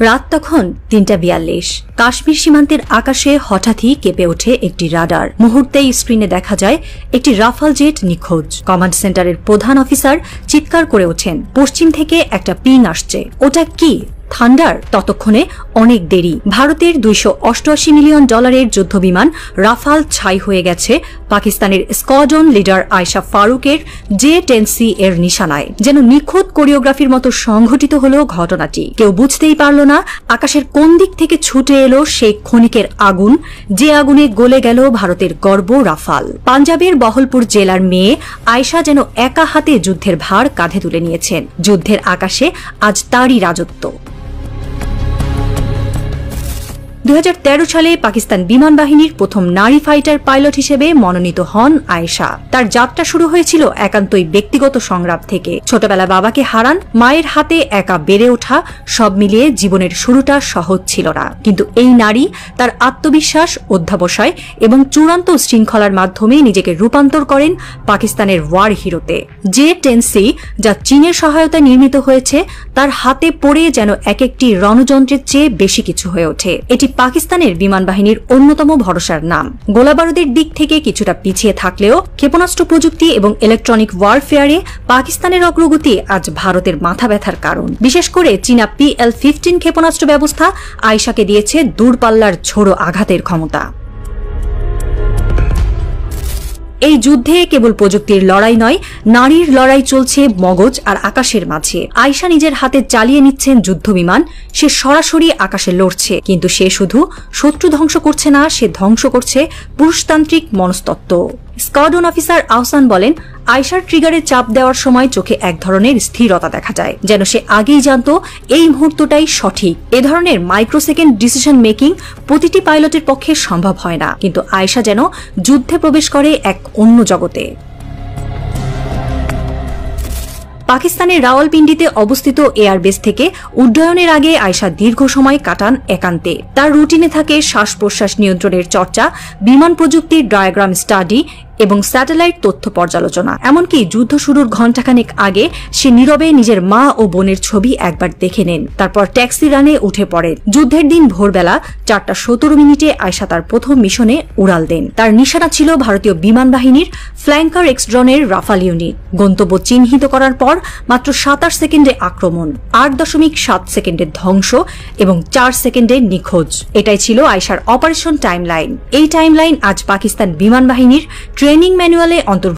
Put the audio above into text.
রাত তখন ৩:৪২। কাশ্মীর সীমান্তের আকাশে হঠাৎই কেঁপে ওঠে একটি রাডার। মুহূর্তেই স্ক্রিনে দেখা যায় একটি রাফাল জেট নিখোঁজ। কমান্ড সেন্টারের প্রধান অফিসার চিৎকার করে ওঠেন, পশ্চিম থেকে একটা পিং আসছে, ওটা কি থান্ডার? ততক্ষণে অনেক দেরি। ভারতের $288 মিলিয়ন যুদ্ধবিমান রাফাল ছাই হয়ে গেছে পাকিস্তানের স্কোয়াড্রন লিডার আয়েশা ফারুকের J-10C এর নিশানায়। যেন নিখুঁত কোরিওগ্রাফির মতো সংঘটিত হলো ঘটনাটি। কেউ বুঝতেই পারল না আকাশের কোন দিক থেকে ছুটে এলো সেই ক্ষণিকের আগুন, যে আগুনে গলে গেল ভারতের গর্ব রাফাল। পাঞ্জাবের বহলপুর জেলার মেয়ে আয়েশা যেন একা হাতে যুদ্ধের ভার কাঁধে তুলে নিয়েছেন। যুদ্ধের আকাশে আজ তারই রাজত্ব। 2013 সালে পাকিস্তান বিমান বাহিনীর প্রথম নারী ফাইটার পাইলট হিসেবে মনোনীত হন আয়েশা। তার যাত্রা শুরু হয়েছিল একান্তই ব্যক্তিগত সংগ্রাম থেকে। ছোটবেলা বাবাকে হারান, মায়ের হাতে একা বেড়ে ওঠা, সব মিলিয়ে জীবনের শুরুটা সহজ ছিল না। কিন্তু এই নারী তার আত্মবিশ্বাস, অধ্যাবসায় এবং চূড়ান্ত শৃঙ্খলার মাধ্যমে নিজেকে রূপান্তর করেন পাকিস্তানের ওয়ার হিরোতে। J-10C, যা চীনের সহায়তায় নির্মিত হয়েছে, তার হাতে পড়ে যেন এক একটি রণযন্ত্রের চেয়ে বেশি কিছু হয়ে ওঠে। এটি পাকিস্তানের বিমান বাহিনীর অন্যতম ভরসার নাম। গোলাবারুদের দিক থেকে কিছুটা পিছিয়ে থাকলেও ক্ষেপণাস্ত্র প্রযুক্তি এবং ইলেকট্রনিক ওয়ারফেয়ারে পাকিস্তানের অগ্রগতি আজ ভারতের মাথা ব্যথার কারণ। বিশেষ করে চীনা PL-15 ক্ষেপণাস্ত্র ব্যবস্থা আয়েশাকে দিয়েছে দূরপাল্লার ঝোড়ো আঘাতের ক্ষমতা। এই যুদ্ধে কেবল প্রযুক্তির লড়াই নয়, নারীর লড়াই চলছে মগজ আর আকাশের মাঝে। আয়েশা নিজের হাতে চালিয়ে নিচ্ছেন যুদ্ধবিমান। সে সরাসরি আকাশে লড়ছে, কিন্তু সে শুধু শত্রু ধ্বংস করছে না, সে ধ্বংস করছে পুরুষতান্ত্রিক মনস্তত্ত্ব। স্কোয়াড্রন অফিসার আহসান বলেন, আয়েশার ট্রিগারে চাপ দেওয়ার সময় চোখে এক ধরনের স্থিরতা দেখা যায়, যেন সে আগেই জানত এই মুহূর্তটাই সঠিক। এ ধরনের মাইক্রোসেকেন্ড ডিসিশন মেকিং প্রতিটি পাইলটের পক্ষে সম্ভব হয় না, কিন্তু আয়েশা যেন যুদ্ধে প্রবেশ করে এক অন্য জগতে। পাকিস্তানের রাওয়ালপিন্ডিতে অবস্থিত এয়ারবেস থেকে উড্ডয়নের আগে আয়েশা দীর্ঘ সময় কাটান একান্তে। তার রুটিনে থাকে শ্বাস প্রশ্বাস নিয়ন্ত্রণের চর্চা, বিমান প্রযুক্তির ডায়াগ্রাম স্টাডি এবং স্যাটেলাইট তথ্য পর্যালোচনা। এমনকি যুদ্ধ শুরুর ঘণ্টাখানেক আগে সে নীরবে নিজের মা ও বোনের ছবি একবার দেখে নেন, তারপর ট্যাক্সি রানে উঠে পড়েন। যুদ্ধের দিন ভোরবেলা 4:17 আয়েশা তার প্রথম মিশনে উড়াল দেন। তার নিশানা ছিল ভারতীয় বিমান বাহিনীর ফ্ল্যাঙ্কার এক্সড্রনের রাফাল ইউনিট। গন্তব্য চিহ্নিত করার পর মাত্র 27 সেকেন্ডে আক্রমণ, 8.7 সেকেন্ডে ধ্বংস এবং 4 সেকেন্ডে নিখোঁজ। এটাই ছিল আয়েশার অপারেশন টাইমলাইন। এই টাইমলাইন আজ পাকিস্তান বিমান বাহিনীর ট্রেনিং ম্যানুয়ালে অন্তর্ভুক্ত।